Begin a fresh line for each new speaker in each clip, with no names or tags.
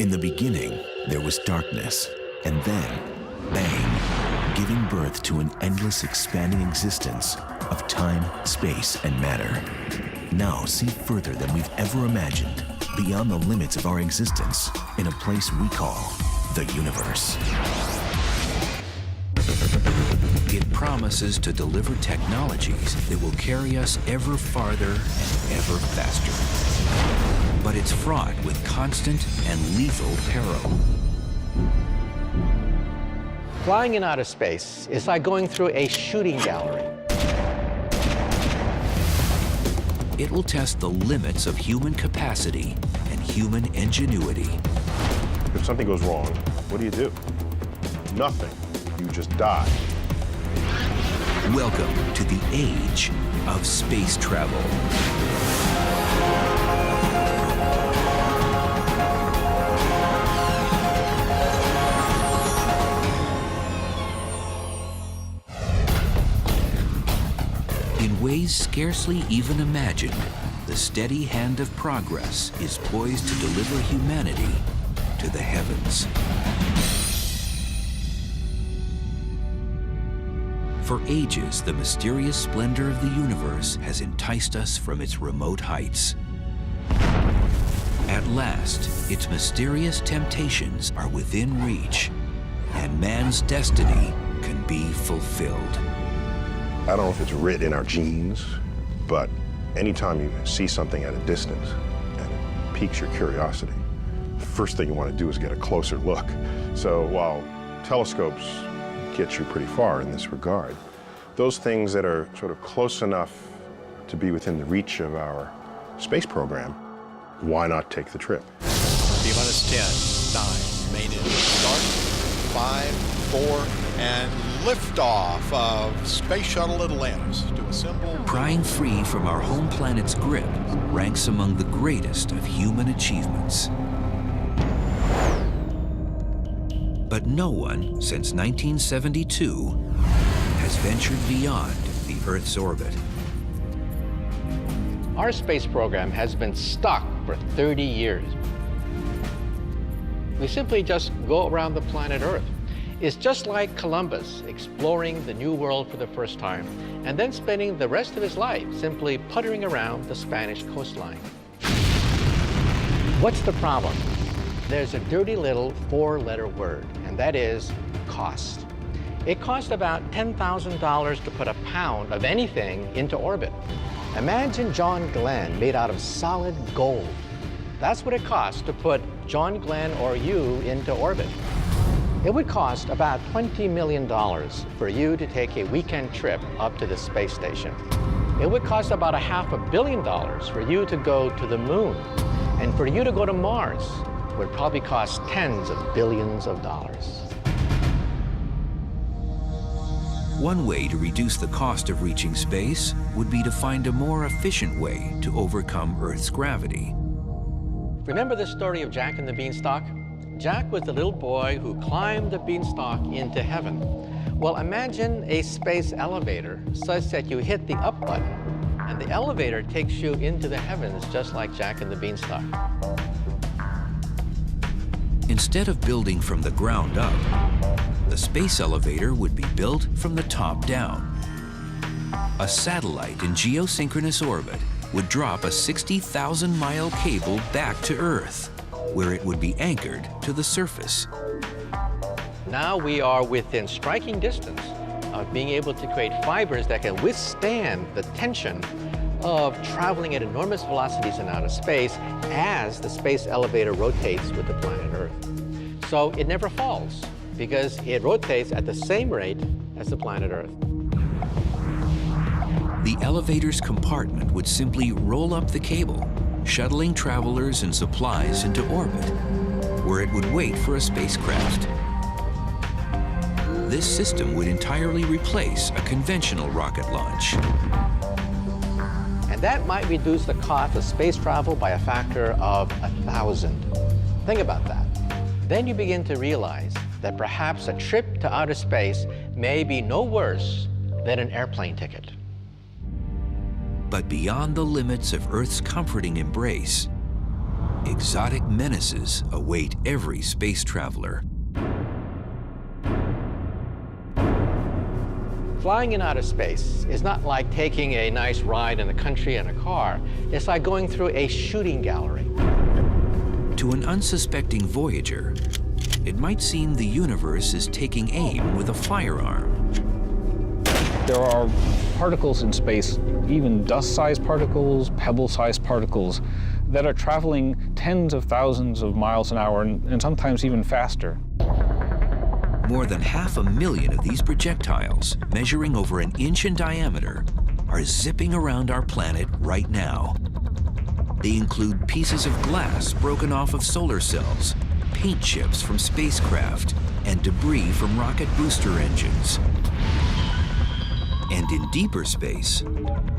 In the beginning, there was darkness, and then, bang, giving birth to an endless expanding existence of time, space, and matter. Now see further than we've ever imagined, beyond the limits of our existence, in a place we call the universe. It promises to deliver technologies that will carry us ever farther and ever faster. But it's fraught with constant and lethal peril.
Flying in outer space is like going through a shooting gallery.
It will test the limits of human capacity and human ingenuity.
If something goes wrong, what do you do? Nothing. You just die.
Welcome to the age of space travel. In ways scarcely even imagined, the steady hand of progress is poised to deliver humanity to the heavens. For ages, the mysterious splendor of the universe has enticed us from its remote heights. At last, its mysterious temptations are within reach, and man's destiny can be fulfilled.
I don't know if it's written in our genes, but anytime you see something at a distance and it piques your curiosity, the first thing you want to do is get a closer look. So while telescopes get you pretty far in this regard, those things that are sort of close enough to be within the reach of our space program, why not take the trip?
T-minus 10, 9, main engine start, 5, 4, and liftoff of Space Shuttle Atlantis to assemble.
Prying free from our home planet's grip ranks among the greatest of human achievements. But no one, since 1972, has ventured beyond the Earth's orbit.
Our space program has been stuck for 30 years. We simply just go around the planet Earth. It's just like Columbus exploring the New World for the first time and then spending the rest of his life simply puttering around the Spanish coastline. What's the problem? There's a dirty little four-letter word, and that is cost. It costs about $10,000 to put a pound of anything into orbit. Imagine John Glenn made out of solid gold. That's what it costs to put John Glenn or you into orbit. It would cost about $20 million for you to take a weekend trip up to the space station. It would cost about $500 million for you to go to the moon. And for you to go to Mars would probably cost tens of billions of dollars.
One way to reduce the cost of reaching space would be to find a more efficient way to overcome Earth's gravity.
Remember the story of Jack and the Beanstalk? Jack was the little boy who climbed the beanstalk into heaven. Well, imagine a space elevator such that you hit the up button and the elevator takes you into the heavens just like Jack and the Beanstalk.
Instead of building from the ground up, the space elevator would be built from the top down. A satellite in geosynchronous orbit would drop a 60,000-mile cable back to Earth, where it would be anchored to the surface.
Now we are within striking distance of being able to create fibers that can withstand the tension of traveling at enormous velocities in outer space as the space elevator rotates with the planet Earth. So it never falls because it rotates at the same rate as the planet Earth.
The elevator's compartment would simply roll up the cable, shuttling travelers and supplies into orbit, where it would wait for a spacecraft. This system would entirely replace a conventional rocket launch.
And that might reduce the cost of space travel by a factor of 1,000. Think about that. Then you begin to realize that perhaps a trip to outer space may be no worse than an airplane ticket.
But beyond the limits of Earth's comforting embrace,
exotic menaces await every space traveler.
Flying in outer space is not like taking a nice ride in the country in a car. It's like going through a shooting gallery.
To an unsuspecting voyager, it might seem the universe is taking aim with a firearm.
There are particles in space, even dust-sized particles, pebble-sized particles, that are traveling tens of thousands of miles an hour and sometimes even faster.
More than 500,000 of these projectiles, measuring over an inch in diameter, are zipping around our planet right now. They include pieces of glass broken off of solar cells, paint chips from spacecraft, and debris from rocket booster engines. And in deeper space,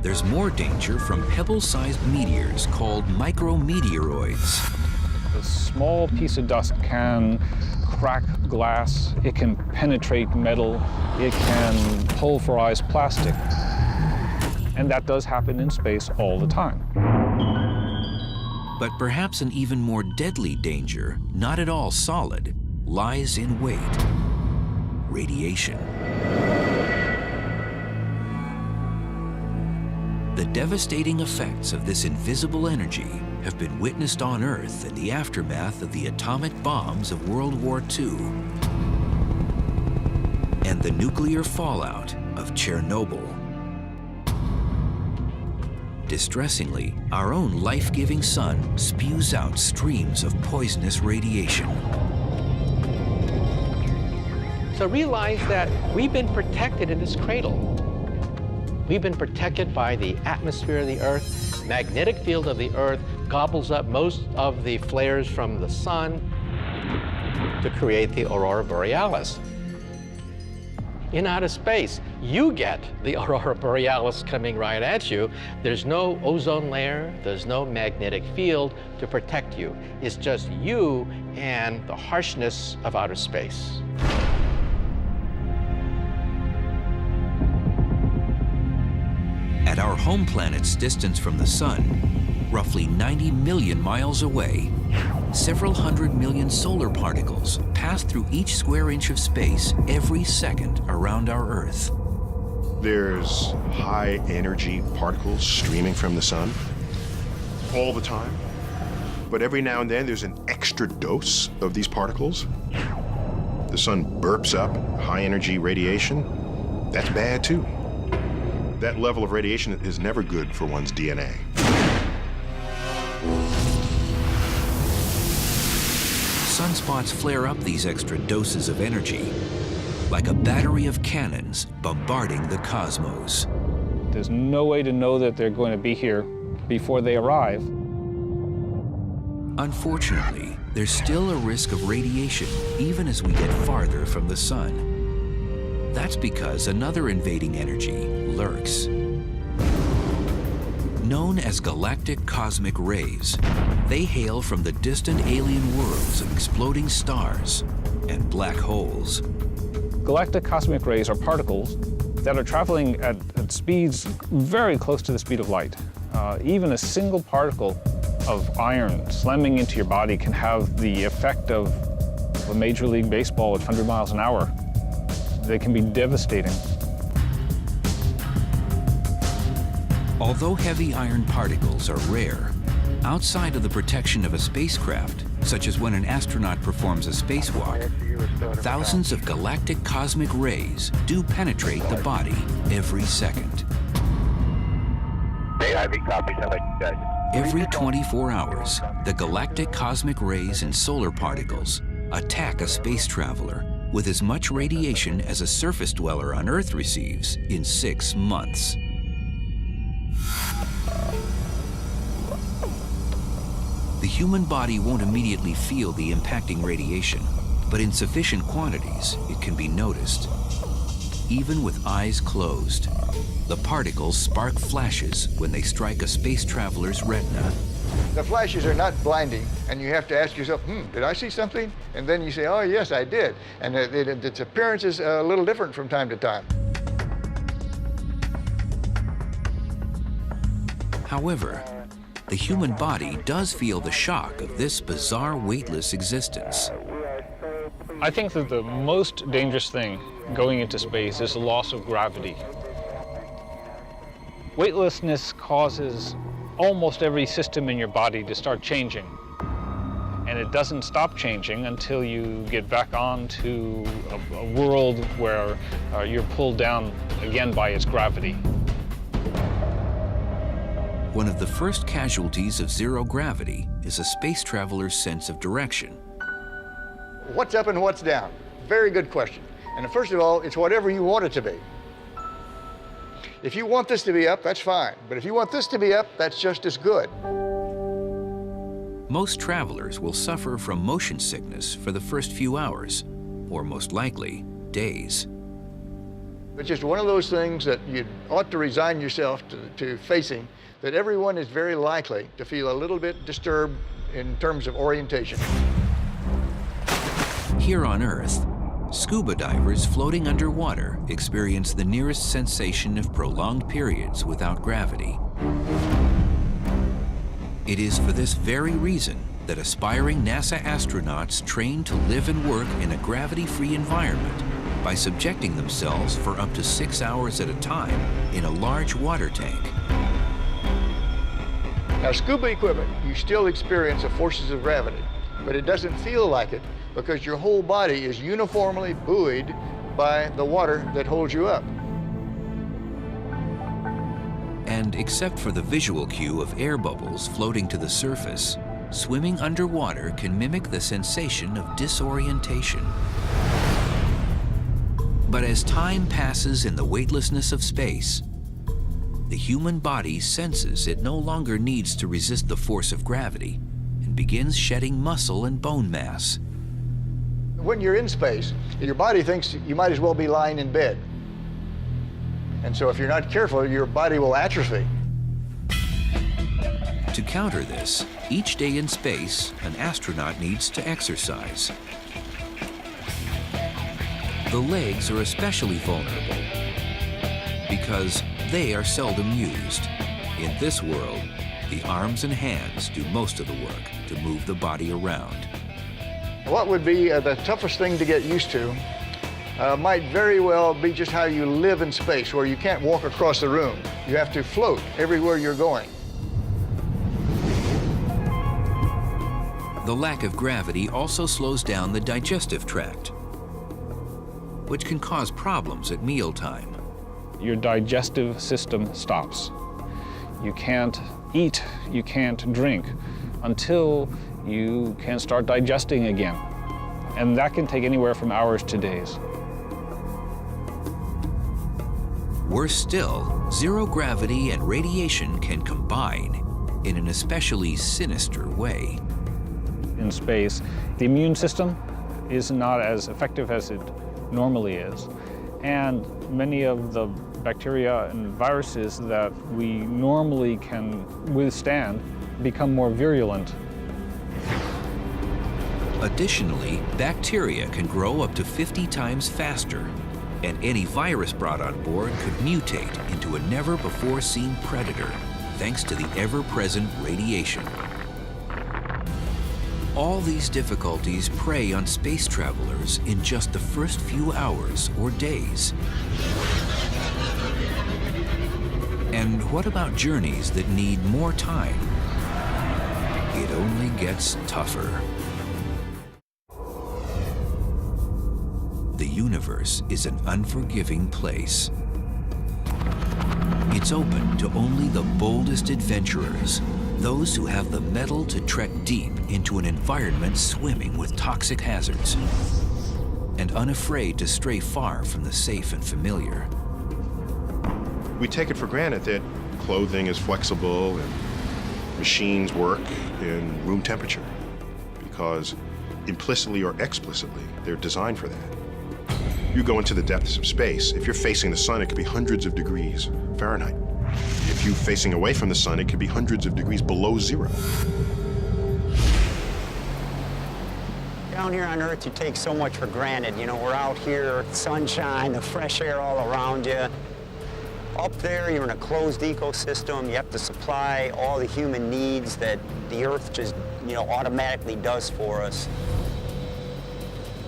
there's more danger from pebble-sized meteors called micrometeoroids.
A small piece of dust can crack glass, it can penetrate metal, it can pulverize plastic. And that does happen in space all the time.
But perhaps an even more deadly danger, not at all solid, lies in wait: radiation. The devastating effects of this invisible energy have been witnessed on Earth in the aftermath of the atomic bombs of World War II and the nuclear fallout of Chernobyl. Distressingly, our own life-giving sun spews out streams of poisonous radiation.
So realize that we've been protected in this cradle. We've been protected by the atmosphere of the Earth. Magnetic field of the Earth gobbles up most of the flares from the sun to create the aurora borealis. In outer space, you get the aurora borealis coming right at you. There's no ozone layer, there's no magnetic field to protect you. It's just you and the harshness of outer space.
At our home planet's distance from the sun, roughly 90 million miles away, several 100 million solar particles pass through each square inch of space every second around our Earth.
There's high energy particles streaming from the sun all the time. But every now and then there's an extra dose of these particles. The sun burps up high energy radiation. That's bad too. That level of radiation is never good for one's DNA.
Sunspots flare up these extra doses of energy, like a battery of cannons bombarding the cosmos.
There's no way to know that they're going to be here before they arrive.
Unfortunately, there's still a risk of radiation even as we get farther from the sun. That's because another invading energy lurks. Known as galactic cosmic rays, they hail from the distant alien worlds of exploding stars and black holes.
Galactic cosmic rays are particles that are traveling at speeds very close to the speed of light. Even a single particle of iron slamming into your body can have the effect of a Major League Baseball at 100 miles an hour. They can be devastating.
Although heavy iron particles are rare, outside of the protection of a spacecraft, such as when an astronaut performs a spacewalk, thousands of galactic cosmic rays do penetrate the body every second. Every 24 hours, the galactic cosmic rays and solar particles attack a space traveler with as much radiation as a surface dweller on Earth receives in 6 months. The human body won't immediately feel the impacting radiation, but in sufficient quantities, it can be noticed. Even with eyes closed, the particles spark flashes when they strike a space traveler's retina.
The flashes are not blinding, and you have to ask yourself, did I see something? And then you say, oh, yes, I did. And its appearance is a little different from time to time.
However, the human body does feel the shock of this bizarre weightless existence.
I think that the most dangerous thing going into space is the loss of gravity. Weightlessness causes almost every system in your body to start changing. And it doesn't stop changing until you get back onto a world where you're pulled down again by its gravity.
One of the first casualties of zero gravity is a space traveler's sense of direction.
What's up and what's down? Very good question. And first of all, it's whatever you want it to be. If you want this to be up, that's fine. But if you want this to be up, that's just as good.
Most travelers will suffer from motion sickness for the first few hours, or most likely, days.
It's just one of those things that you ought to resign yourself to facing, that everyone is very likely to feel a little bit disturbed in terms of orientation.
Here on Earth, scuba divers floating underwater experience the nearest sensation of prolonged periods without gravity. It is for this very reason that aspiring NASA astronauts train to live and work in a gravity-free environment by subjecting themselves for up to 6 hours at a time in a large water tank.
Now, scuba equipment, you still experience the forces of gravity, but it doesn't feel like it because your whole body is uniformly buoyed by the water that holds you up.
And except for the visual cue of air bubbles floating to the surface, swimming underwater can mimic the sensation of disorientation. But as time passes in the weightlessness of space, the human body senses it no longer needs to resist the force of gravity and begins shedding muscle and bone mass.
When you're in space, your body thinks you might as well be lying in bed. And so if you're not careful, your body will atrophy.
To counter this, each day in space, an astronaut needs to exercise. The legs are especially vulnerable because they are seldom used. In this world, the arms and hands do most of the work to move the body around.
What would be the toughest thing to get used to might very well be just how you live in space, where you can't walk across the room. You have to float everywhere you're going.
The lack of gravity also slows down the digestive tract, which can cause problems at mealtime.
Your digestive system stops. You can't eat, you can't drink until you can start digesting again. And that can take anywhere from hours to days.
Worse still, zero gravity and radiation can combine in an especially sinister way.
In space, the immune system is not as effective as it normally is. And many of the bacteria and viruses that we normally can withstand become more virulent.
Additionally, bacteria can grow up to 50 times faster, and any virus brought on board could mutate into a never-before-seen predator, thanks to the ever-present radiation. All these difficulties prey on space travelers in just the first few hours or days. And what about journeys that need more time? It only gets tougher. The universe is an unforgiving place. It's open to only the boldest adventurers, those who have the mettle to trek deep into an environment swimming with toxic hazards, and unafraid to stray far from the safe and familiar.
We take it for granted that clothing is flexible and machines work in room temperature because implicitly or explicitly, they're designed for that. You go into the depths of space. If you're facing the sun, it could be hundreds of degrees Fahrenheit. If you're facing away from the sun, it could be hundreds of degrees below zero.
Down here on Earth, you take so much for granted. You know, we're out here, sunshine, the fresh air all around you. Up there, you're in a closed ecosystem. You have to supply all the human needs that the Earth just, automatically does for us.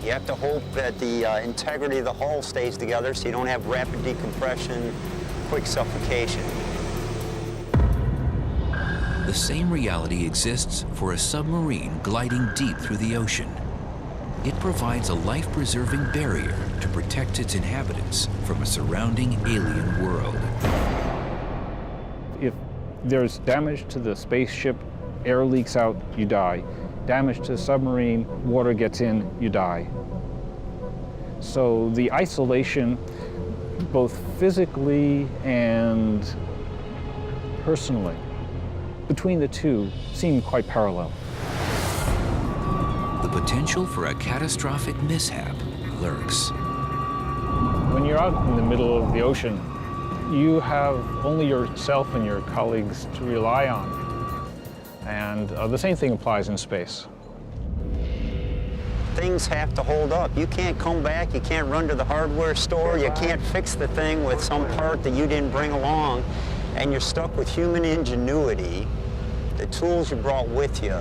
You have to hope that the integrity of the hull stays together so you don't have rapid decompression, quick suffocation.
The same reality exists for a submarine gliding deep through the ocean. It provides a life-preserving barrier to protect its inhabitants from a surrounding alien world.
If there's damage to the spaceship, air leaks out, you die. Damage to the submarine, water gets in, you die. So the isolation, both physically and personally, between the two seem quite parallel.
The potential for a catastrophic mishap lurks.
When you're out in the middle of the ocean, you have only yourself and your colleagues to rely on. And the same thing applies in space.
Things have to hold up. You can't come back, you can't run to the hardware store, you can't fix the thing with some part that you didn't bring along, and you're stuck with human ingenuity, the tools you brought with you.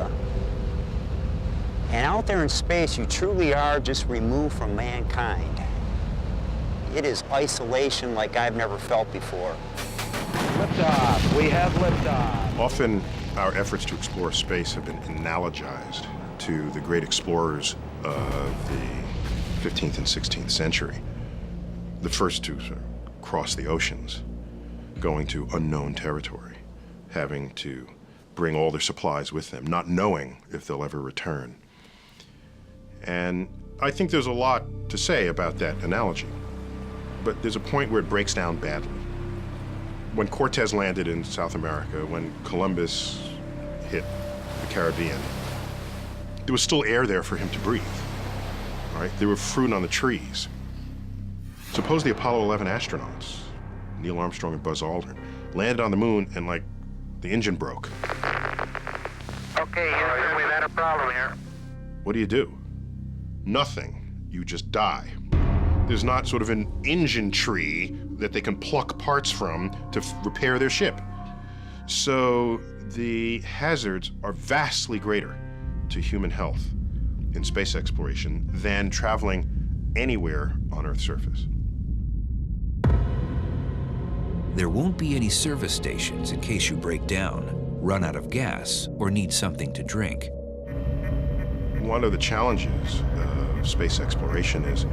And out there in space, you truly are just removed from mankind. It is isolation like I've never felt before.
Liftoff. We have liftoff.
Often, our efforts to explore space have been analogized to the great explorers of the 15th and 16th century. The first to sort of cross the oceans, going to unknown territory, having to bring all their supplies with them, not knowing if they'll ever return. And I think there's a lot to say about that analogy, but there's a point where it breaks down badly. When Cortez landed in South America, when Columbus hit the Caribbean, there was still air there for him to breathe, right? There were fruit on the trees. Suppose the Apollo 11 astronauts, Neil Armstrong and Buzz Aldrin, landed on the moon and, like, the engine broke.
Okay, Houston, we've had a problem here.
What do? Nothing. You just die. There's not sort of an engine tree that they can pluck parts from to repair their ship. So the hazards are vastly greater to human health in space exploration than traveling anywhere on Earth's surface.
There won't be any service stations in case you break down, run out of gas, or need something to drink.
One of the challenges of space exploration is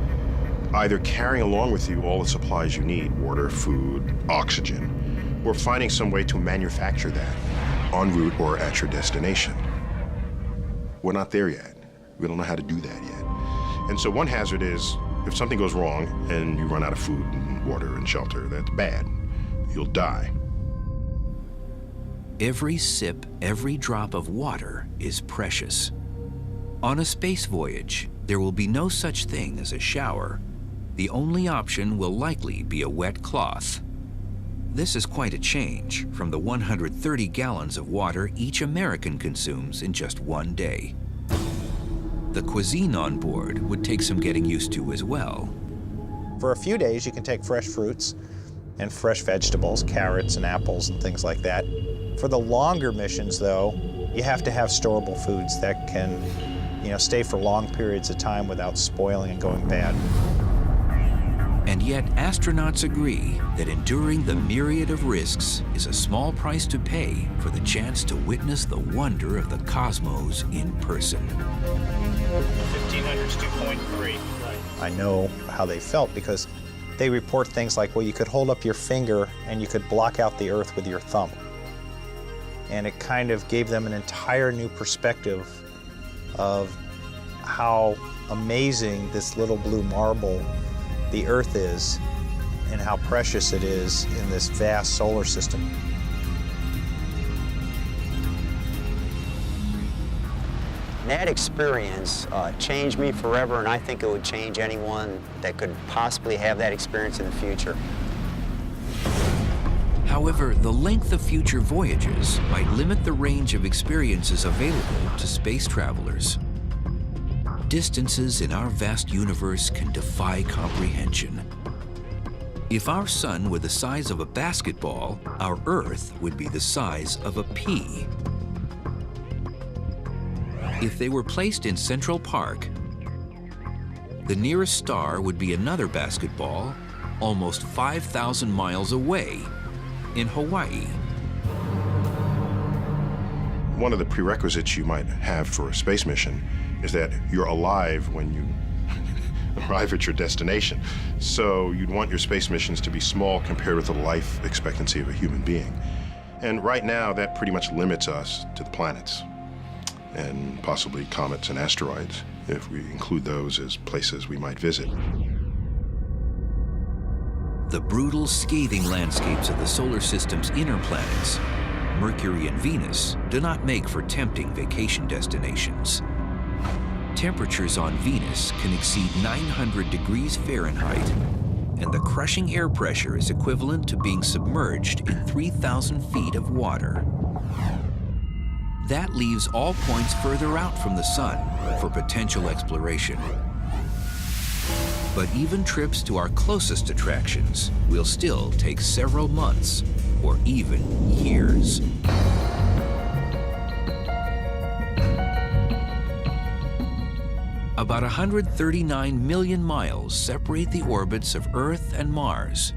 either carrying along with you all the supplies you need, water, food, oxygen, or finding some way to manufacture that en route or at your destination. We're not there yet. We don't know how to do that yet. And so one hazard is if something goes wrong and you run out of food and water and shelter, that's bad. You'll die.
Every sip, every drop of water is precious. On a space voyage, there will be no such thing as a shower. The only option will likely be a wet cloth. This is quite a change from the 130 gallons of water each American consumes in just one day. The cuisine on board would take some getting used to as well.
For a few days, you can take fresh fruits and fresh vegetables, carrots and apples and things like that. For the longer missions, though, you have to have storable foods that can, stay for long periods of time without spoiling and going bad.
And yet, astronauts agree that enduring the myriad of risks is a small price to pay for the chance to witness the wonder of the cosmos in person.
1500's 2.3. I know how they felt because they report things like, well, you could hold up your finger and you could block out the Earth with your thumb. And it kind of gave them an entire new perspective of how amazing this little blue marble the Earth is and how precious it is in this vast solar system.
That experience changed me forever, and I think it would change anyone that could possibly have that experience in the future.
However, the length of future voyages might limit the range of experiences available to space travelers. Distances in our vast universe can defy comprehension. If our sun were the size of a basketball, our Earth would be the size of a pea. If they were placed in Central Park, the nearest star would be another basketball almost 5,000 miles away in Hawaii.
One of the prerequisites you might have for a space mission is that you're alive when you arrive at your destination. So you'd want your space missions to be small compared with the life expectancy of a human being. And right now, that pretty much limits us to the planets and possibly comets and asteroids, if we include those as places we might visit.
The brutal, scathing landscapes of the solar system's inner planets, Mercury and Venus, do not make for tempting vacation destinations. Temperatures on Venus can exceed 900 degrees Fahrenheit, and the crushing air pressure is equivalent to being submerged in 3,000 feet of water. That leaves all points further out from the sun for potential exploration. But even trips to our closest attractions will still take several months or even years. About 139 million miles separate the orbits of Earth and Mars.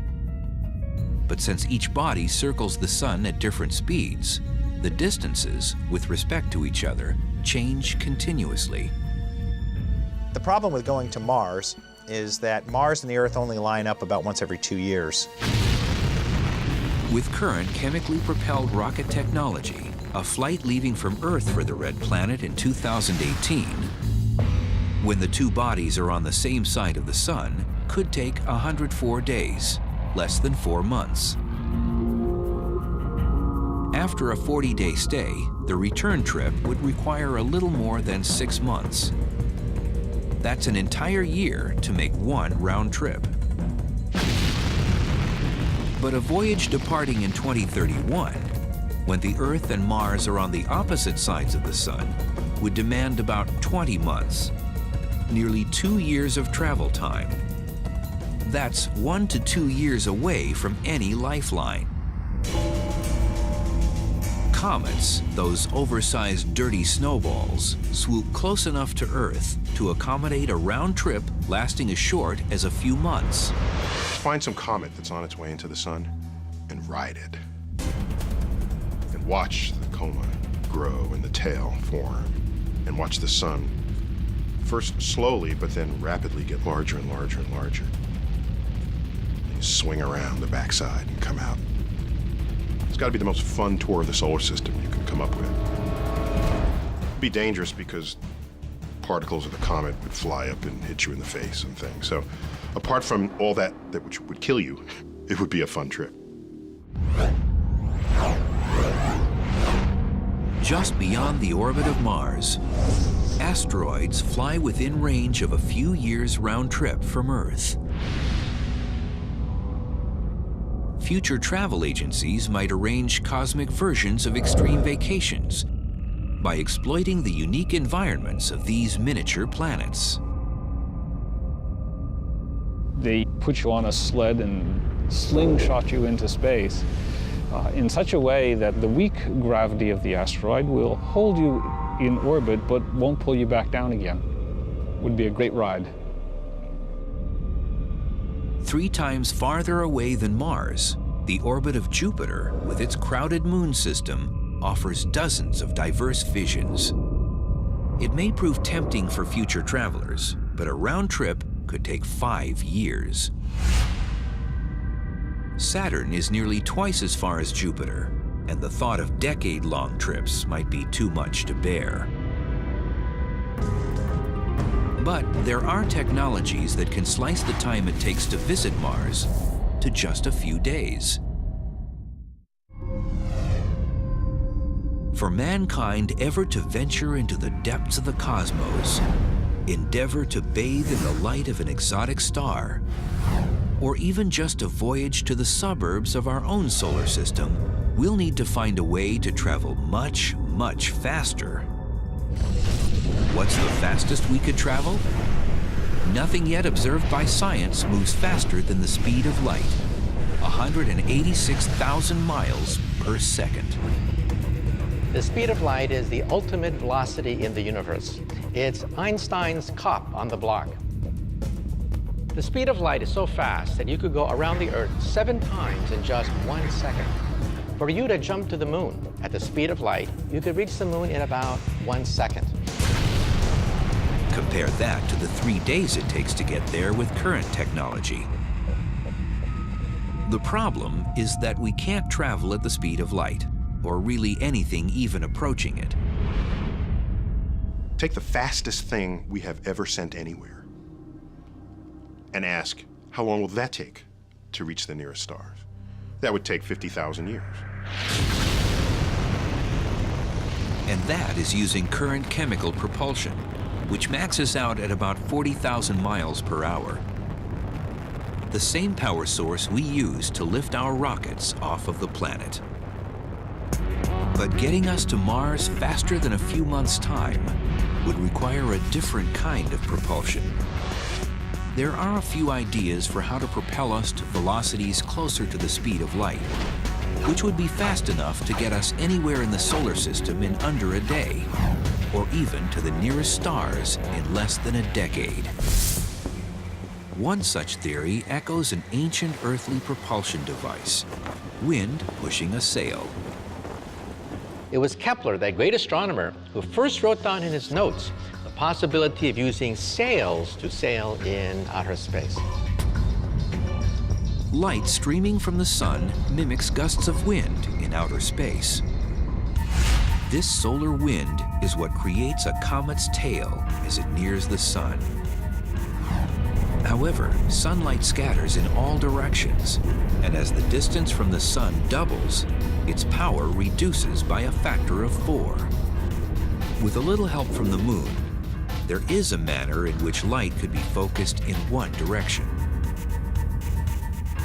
But since each body circles the sun at different speeds, the distances with respect to each other change continuously.
The problem with going to Mars is that Mars and the Earth only line up about once every 2 years.
With current chemically propelled rocket technology, a flight leaving from Earth for the Red Planet in 2018, when the two bodies are on the same side of the sun, could take 104 days, less than 4 months. After a 40-day stay, the return trip would require a little more than 6 months. That's an entire year to make one round trip. But a voyage departing in 2031, when the Earth and Mars are on the opposite sides of the sun, would demand about 20 months, nearly 2 years of travel time. That's 1 to 2 years away from any lifeline. Comets, those oversized dirty snowballs, swoop close enough to Earth to accommodate a round trip lasting as short as a few months.
Find some comet that's on its way into the sun and ride it. And watch the coma grow and the tail form. And watch the sun first slowly, but then rapidly get larger and larger and larger. And you swing around the backside and come out. It's got to be the most fun tour of the solar system you can come up with. It'd be dangerous because particles of the comet would fly up and hit you in the face and things. So apart from all that which would kill you, it would be a fun trip.
Just beyond the orbit of Mars, asteroids fly within range of a few years round trip from Earth. Future travel agencies might arrange cosmic versions of extreme vacations by exploiting the unique environments of these miniature planets.
They put you on a sled and slingshot you into space in such a way that the weak gravity of the asteroid will hold you in orbit but won't pull you back down again. Would be a great ride.
3 times farther away than Mars, the orbit of Jupiter, with its crowded moon system, offers dozens of diverse visions. It may prove tempting for future travelers, but a round trip could take 5 years. Saturn is nearly twice as far as Jupiter, and the thought of decade-long trips might be too much to bear. But there are technologies that can slice the time it takes to visit Mars to just a few days. For mankind ever to venture into the depths of the cosmos, endeavor to bathe in the light of an exotic star, or even just a voyage to the suburbs of our own solar system, we'll need to find a way to travel much, much faster. What's the fastest we could travel? Nothing yet observed by science moves faster than the speed of light, 186,000 miles per second.
The speed of light is the ultimate velocity in the universe. It's Einstein's cop on the block. The speed of light is so fast that you could go around the Earth 7 times in just 1 second. For you to jump to the moon at the speed of light, you could reach the moon in about 1 second.
Compare that to the 3 days it takes to get there with current technology. The problem is that we can't travel at the speed of light, or really anything even approaching it.
Take the fastest thing we have ever sent anywhere and ask, how long will that take to reach the nearest stars? That would take 50,000 years.
And that is using current chemical propulsion, which maxes out at about 40,000 miles per hour. The same power source we use to lift our rockets off of the planet. But getting us to Mars faster than a few months' time would require a different kind of propulsion. There are a few ideas for how to propel us to velocities closer to the speed of light, which would be fast enough to get us anywhere in the solar system in under a day, or even to the nearest stars in less than a decade. One such theory echoes an ancient earthly propulsion device, wind pushing a sail.
It was Kepler, that great astronomer, who first wrote down in his notes the possibility of using sails to sail in outer space.
Light streaming from the sun mimics gusts of wind in outer space. This solar wind is what creates a comet's tail as it nears the sun. However, sunlight scatters in all directions, and as the distance from the sun doubles, its power reduces by a factor of 4. With a little help from the moon, there is a manner in which light could be focused in one direction.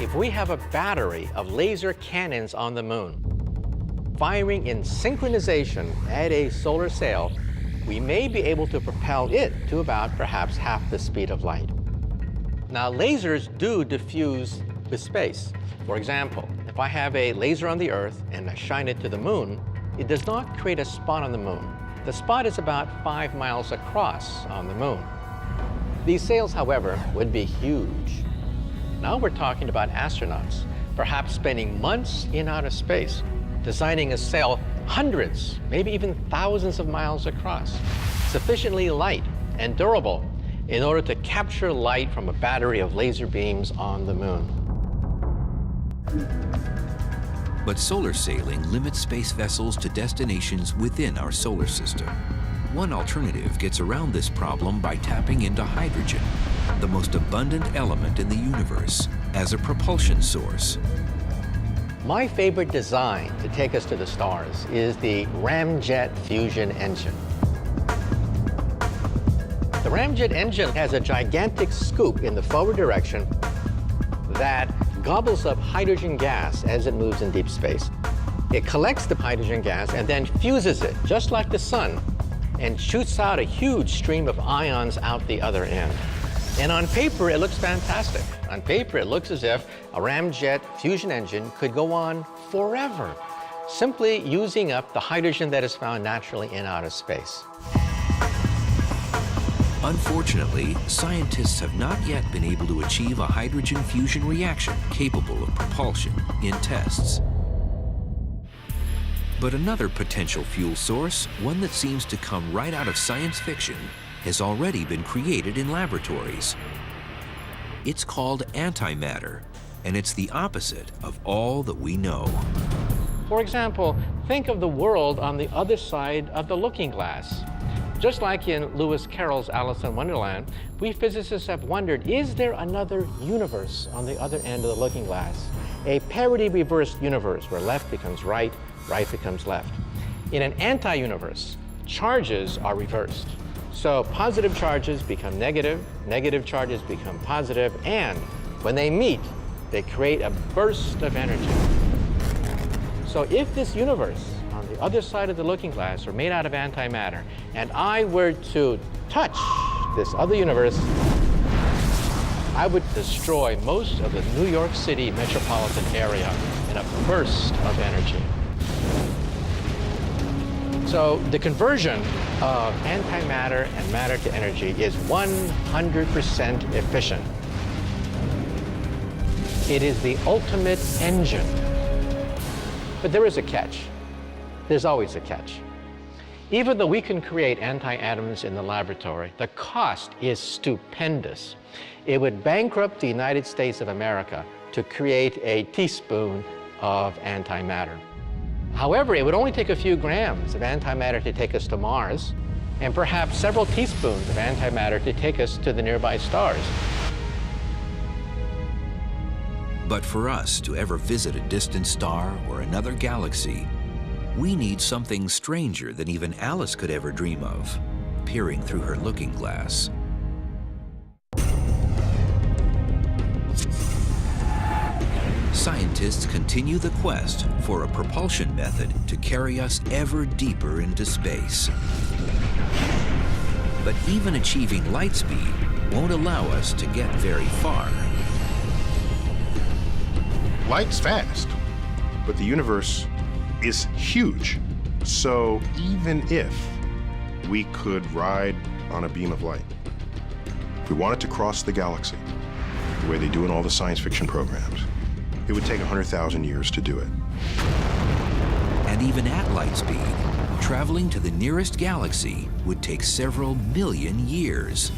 If we have a battery of laser cannons on the moon, firing in synchronization at a solar sail, we may be able to propel it to about perhaps half the speed of light. Now, lasers do diffuse with space. For example, if I have a laser on the Earth and I shine it to the moon, it does not create a spot on the moon. The spot is about 5 miles across on the moon. These sails, however, would be huge. Now we're talking about astronauts, perhaps spending months in outer space, designing a sail hundreds, maybe even thousands of miles across, sufficiently light and durable in order to capture light from a battery of laser beams on the moon.
But solar sailing limits space vessels to destinations within our solar system. One alternative gets around this problem by tapping into hydrogen, the most abundant element in the universe, as a propulsion source.
My favorite design to take us to the stars is the ramjet fusion engine. The ramjet engine has a gigantic scoop in the forward direction that gobbles up hydrogen gas as it moves in deep space. It collects the hydrogen gas and then fuses it, just like the sun, and shoots out a huge stream of ions out the other end. And on paper, it looks fantastic. On paper, it looks as if a ramjet fusion engine could go on forever, simply using up the hydrogen that is found naturally in outer space.
Unfortunately, scientists have not yet been able to achieve a hydrogen fusion reaction capable of propulsion in tests. But another potential fuel source, one that seems to come right out of science fiction, has already been created in laboratories. It's called antimatter, and it's the opposite of all that we know.
For example, think of the world on the other side of the looking glass. Just like in Lewis Carroll's Alice in Wonderland, we physicists have wondered, is there another universe on the other end of the looking glass? A parity-reversed universe where left becomes right, right becomes left. In an anti-universe, charges are reversed. So positive charges become negative, negative charges become positive, and when they meet, they create a burst of energy. So if this universe on the other side of the looking glass are made out of antimatter, and I were to touch this other universe, I would destroy most of the New York City metropolitan area in a burst of energy. So the conversion of antimatter and matter to energy is 100% efficient. It is the ultimate engine. But there is a catch. There's always a catch. Even though we can create anti-atoms in the laboratory, the cost is stupendous. It would bankrupt the United States of America to create a teaspoon of antimatter. However, it would only take a few grams of antimatter to take us to Mars, and perhaps several teaspoons of antimatter to take us to the nearby stars.
But for us to ever visit a distant star or another galaxy, we need something stranger than even Alice could ever dream of, peering through her looking glass. Scientists continue the quest for a propulsion method to carry us ever deeper into space. But even achieving light speed won't allow us to get very far.
Light's fast, but the universe is huge. So even if we could ride on a beam of light, if we wanted to cross the galaxy, the way they do in all the science fiction programs, it would take 100,000 years to do it.
And even at light speed, traveling to the nearest galaxy would take several million years.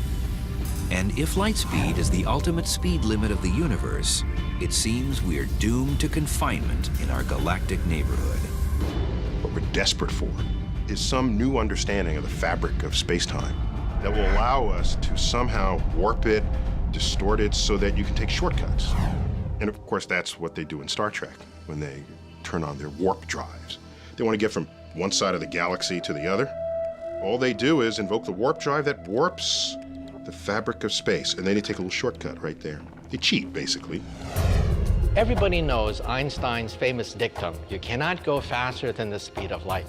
And if light speed is the ultimate speed limit of the universe, it seems we're doomed to confinement in our galactic neighborhood.
What we're desperate for is some new understanding of the fabric of space-time that will allow us to somehow warp it, distort it, so that you can take shortcuts. And of course, that's what they do in Star Trek when they turn on their warp drives. They want to get from one side of the galaxy to the other. All they do is invoke the warp drive that warps the fabric of space, and then they take a little shortcut right there. They cheat, basically.
Everybody knows Einstein's famous dictum, you cannot go faster than the speed of light.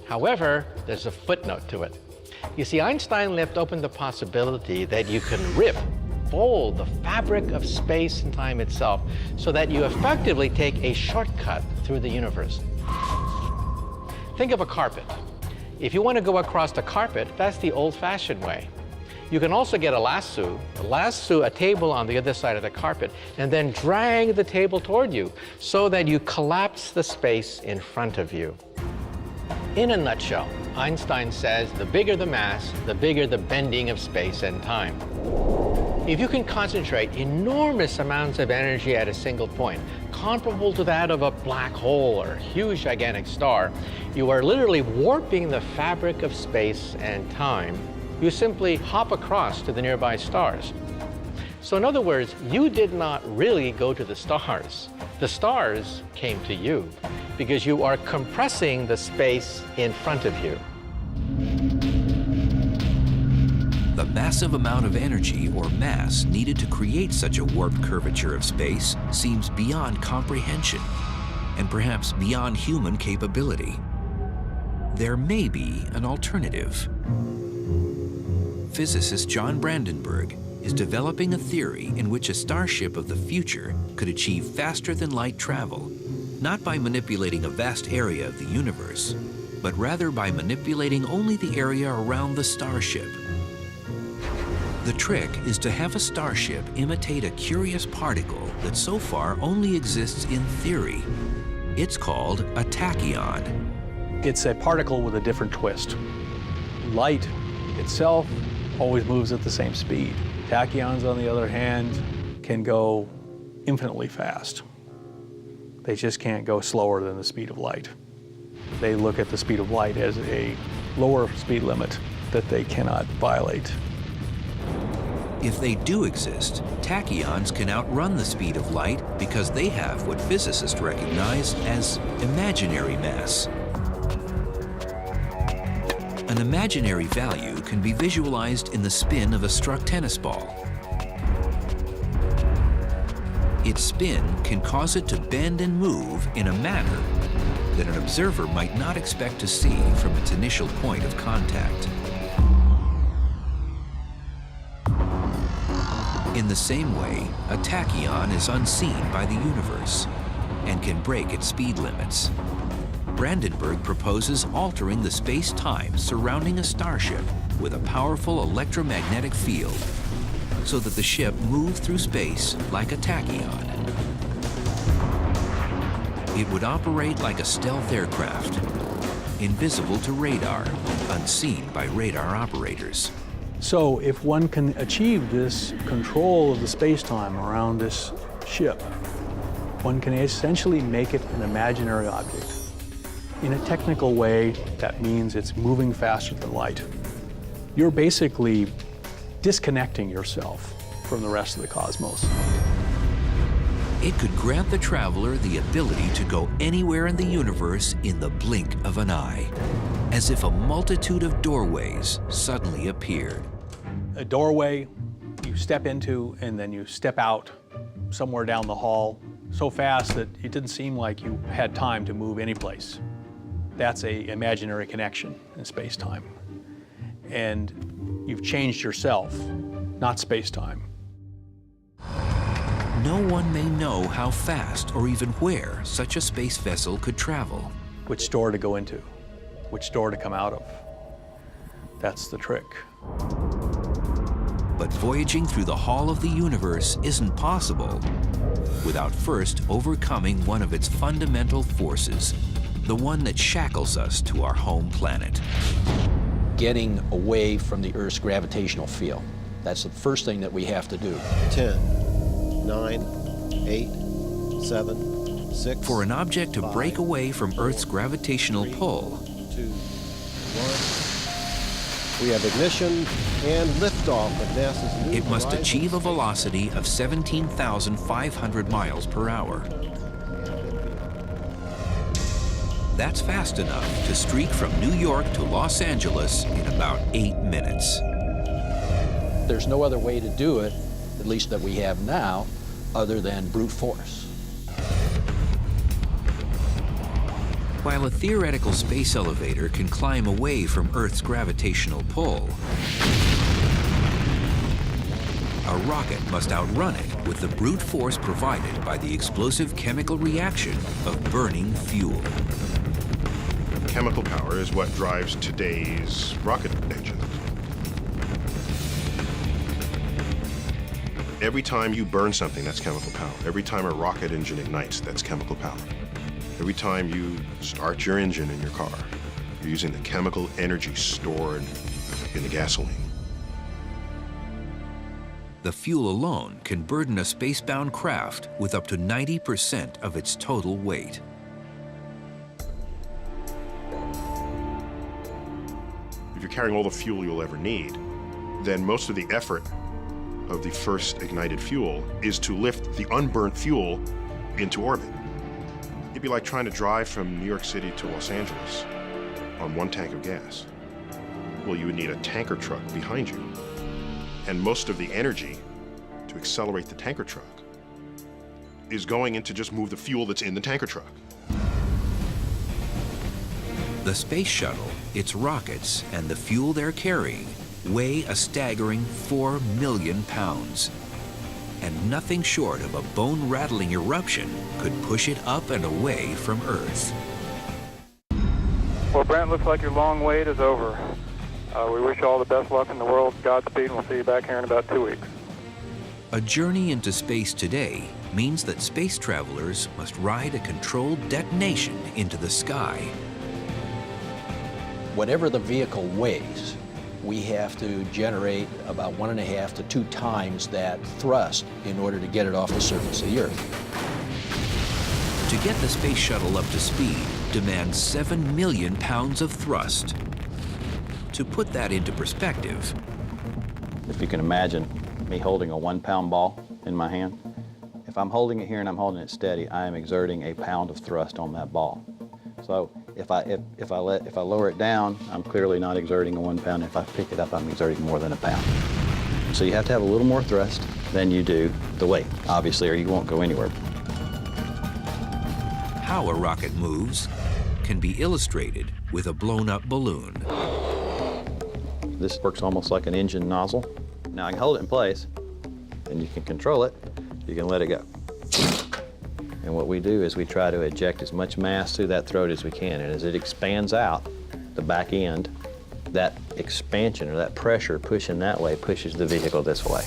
However, there's a footnote to it. You see, Einstein left open the possibility that you can fold the fabric of space and time itself so that you effectively take a shortcut through the universe. Think of a carpet. If you want to go across the carpet, that's the old-fashioned way. You can also get a lasso a table on the other side of the carpet, and then drag the table toward you so that you collapse the space in front of you. In a nutshell, Einstein says the bigger the mass, the bigger the bending of space and time. If you can concentrate enormous amounts of energy at a single point, comparable to that of a black hole or a huge gigantic star, you are literally warping the fabric of space and time. You simply hop across to the nearby stars. So in other words, you did not really go to the stars. The stars came to you because you are compressing the space in front of you.
The massive amount of energy or mass needed to create such a warped curvature of space seems beyond comprehension and perhaps beyond human capability. There may be an alternative. Physicist John Brandenburg is developing a theory in which a starship of the future could achieve faster-than-light travel, not by manipulating a vast area of the universe, but rather by manipulating only the area around the starship. The trick is to have a starship imitate a curious particle that so far only exists in theory. It's called a tachyon.
It's a particle with a different twist. Light itself always moves at the same speed. Tachyons, on the other hand, can go infinitely fast. They just can't go slower than the speed of light. They look at the speed of light as a lower speed limit that they cannot violate.
If they do exist, tachyons can outrun the speed of light because they have what physicists recognize as imaginary mass. An imaginary value can be visualized in the spin of a struck tennis ball. Its spin can cause it to bend and move in a manner that an observer might not expect to see from its initial point of contact. In the same way, a tachyon is unseen by the universe and can break its speed limits. Brandenburg proposes altering the space-time surrounding a starship with a powerful electromagnetic field so that the ship moves through space like a tachyon. It would operate like a stealth aircraft, invisible to radar, unseen by radar operators.
So if one can achieve this control of the space-time around this ship, one can essentially make it an imaginary object. In a technical way, that means it's moving faster than light. You're basically disconnecting yourself from the rest of the cosmos.
It could grant the traveler the ability to go anywhere in the universe in the blink of an eye, as if a multitude of doorways suddenly appeared.
A doorway you step into and then you step out somewhere down the hall so fast that it didn't seem like you had time to move any place. That's an imaginary connection in space-time. And you've changed yourself, not space-time.
No one may know how fast or even where such a space vessel could travel.
Which door to go into, which door to come out of. That's the trick.
But voyaging through the Hall of the Universe isn't possible without first overcoming one of its fundamental forces, the one that shackles us to our home planet.
Getting away from the Earth's gravitational field. That's the first thing that we have to do.
10, 9, 8, 7, 6.
For an object to break away from Earth's gravitational pull,
2, 1. We have ignition and liftoff of NASA's new
it must
Horizon
achieve a velocity of 17,500 miles per hour. That's fast enough to streak from New York to Los Angeles in about 8 minutes.
There's no other way to do it, at least that we have now, other than brute force.
While a theoretical space elevator can climb away from Earth's gravitational pull, a rocket must outrun it with the brute force provided by the explosive chemical reaction of burning fuel.
Chemical power is what drives today's rocket engine. Every time you burn something, that's chemical power. Every time a rocket engine ignites, that's chemical power. Every time you start your engine in your car, you're using the chemical energy stored in the gasoline.
The fuel alone can burden a spacebound craft with up to 90% of its total weight.
If you're carrying all the fuel you'll ever need, then most of the effort of the first ignited fuel is to lift the unburnt fuel into orbit. It'd be like trying to drive from New York City to Los Angeles on one tank of gas. Well, you would need a tanker truck behind you. And most of the energy to accelerate the tanker truck is going in to just move the fuel that's in the tanker truck.
The space shuttle, its rockets, and the fuel they're carrying weigh a staggering 4 million pounds. And nothing short of a bone-rattling eruption could push it up and away from Earth.
Well, Brent, looks like your long wait is over. We wish you all the best luck in the world. Godspeed, and we'll see you back here in about 2 weeks.
A journey into space today means that space travelers must ride a controlled detonation into the sky.
Whatever the vehicle weighs, we have to generate about 1.5 to 2 times that thrust in order to get it off the surface of the Earth.
To get the space shuttle up to speed demands 7 million pounds of thrust. To put that into perspective,
if you can imagine me holding a 1-pound ball in my hand, if I'm holding it here and I'm holding it steady, I am exerting a pound of thrust on that ball. So if I lower it down, I'm clearly not exerting a 1 pound. If I pick it up, I'm exerting more than a pound. So you have to have a little more thrust than you do the weight, obviously, or you won't go anywhere.
How a rocket moves can be illustrated with a blown-up balloon.
This works almost like an engine nozzle. Now I can hold it in place, and you can control it, you can let it go. And what we do is we try to eject as much mass through that throat as we can, and as it expands out, the back end, that expansion or that pressure pushing that way pushes the vehicle this way.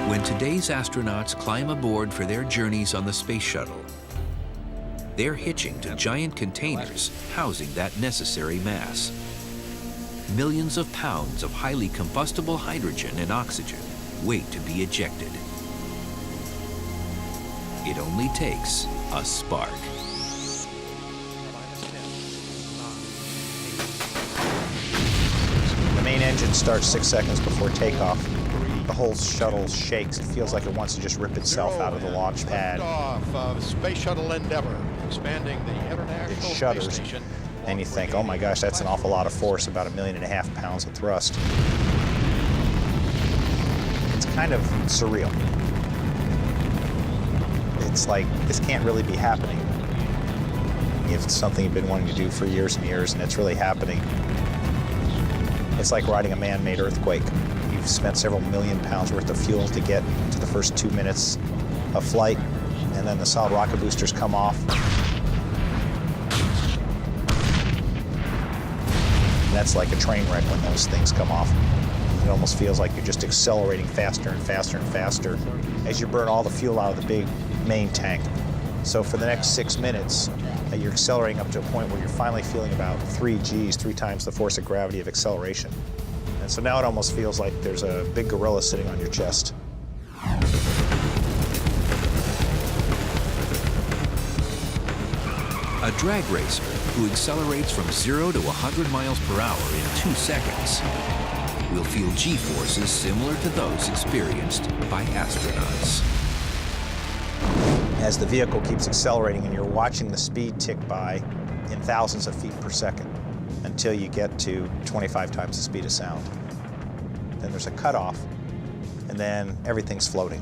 When today's astronauts climb aboard for their journeys on the space shuttle, they're hitching to giant containers housing that necessary mass. Millions of pounds of highly combustible hydrogen and oxygen wait to be ejected. It only takes a spark.
The main engine starts 6 seconds before takeoff. The whole shuttle shakes. It feels like it wants to just rip itself out of the launch pad.
Off of Space Shuttle Endeavour, expanding the International
It shudders,
Space Station.
and you think, oh my gosh, that's an awful lot of force, about 1.5 million pounds of thrust. It's kind of surreal. It's like, this can't really be happening. It's something you've been wanting to do for years and years, and it's really happening. It's like riding a man-made earthquake. You've spent several million pounds worth of fuel to get to the first 2 minutes of flight, and then the solid rocket boosters come off. And that's like a train wreck when those things come off. It almost feels like you're just accelerating faster and faster and faster as you burn all the fuel out of the big main tank. So for the next 6 minutes, you're accelerating up to a point where you're finally feeling about 3 Gs, 3 times the force of gravity of acceleration. And so now it almost feels like there's a big gorilla sitting on your chest.
A drag racer who accelerates from 0 to 100 miles per hour in 2 seconds will feel G-forces similar to those experienced by astronauts.
As the vehicle keeps accelerating and you're watching the speed tick by in thousands of feet per second until you get to 25 times the speed of sound. Then there's a cutoff, and then everything's floating.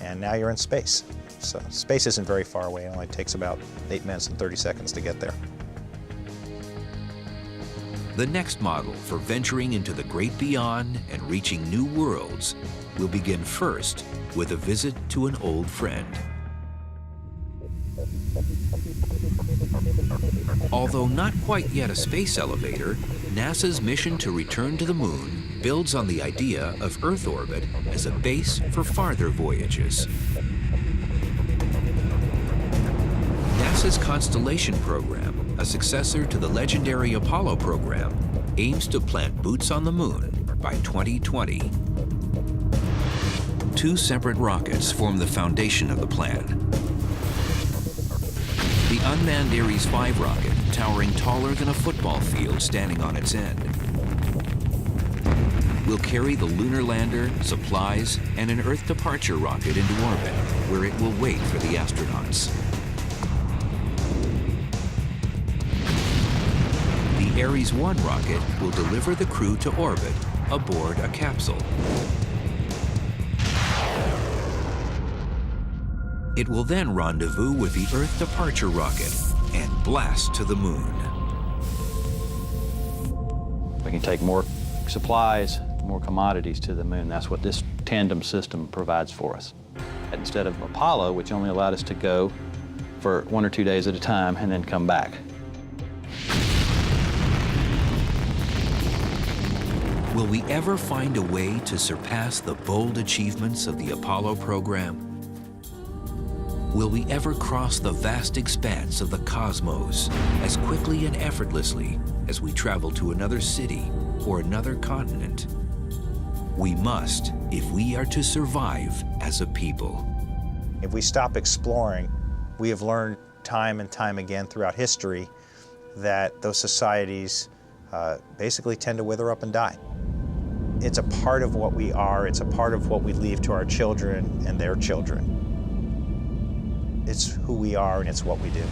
And now you're in space. So space isn't very far away. It only takes about 8 minutes and 30 seconds to get there.
The next model for venturing into the great beyond and reaching new worlds will begin first with a visit to an old friend. Although not quite yet a space elevator, NASA's mission to return to the moon builds on the idea of Earth orbit as a base for farther voyages. NASA's Constellation program, a successor to the legendary Apollo program, aims to plant boots on the moon by 2020. 2 separate rockets form the foundation of the plan. The unmanned Ares 5 rocket, towering taller than a football field standing on its end, will carry the lunar lander, supplies, and an Earth departure rocket into orbit, where it will wait for the astronauts. The Ares 1 rocket will deliver the crew to orbit aboard a capsule. It will then rendezvous with the Earth departure rocket and blast to the moon.
We can take more supplies, more commodities to the moon. That's what this tandem system provides for us. Instead of Apollo, which only allowed us to go for 1 or 2 days at a time and then come back.
Will we ever find a way to surpass the bold achievements of the Apollo program? Will we ever cross the vast expanse of the cosmos as quickly and effortlessly as we travel to another city or another continent? We must if we are to survive as a people.
If we stop exploring, we have learned time and time again throughout history that those societies basically tend to wither up and die. It's a part of what we are, it's a part of what we leave to our children and their children. It's who we are and it's what we do.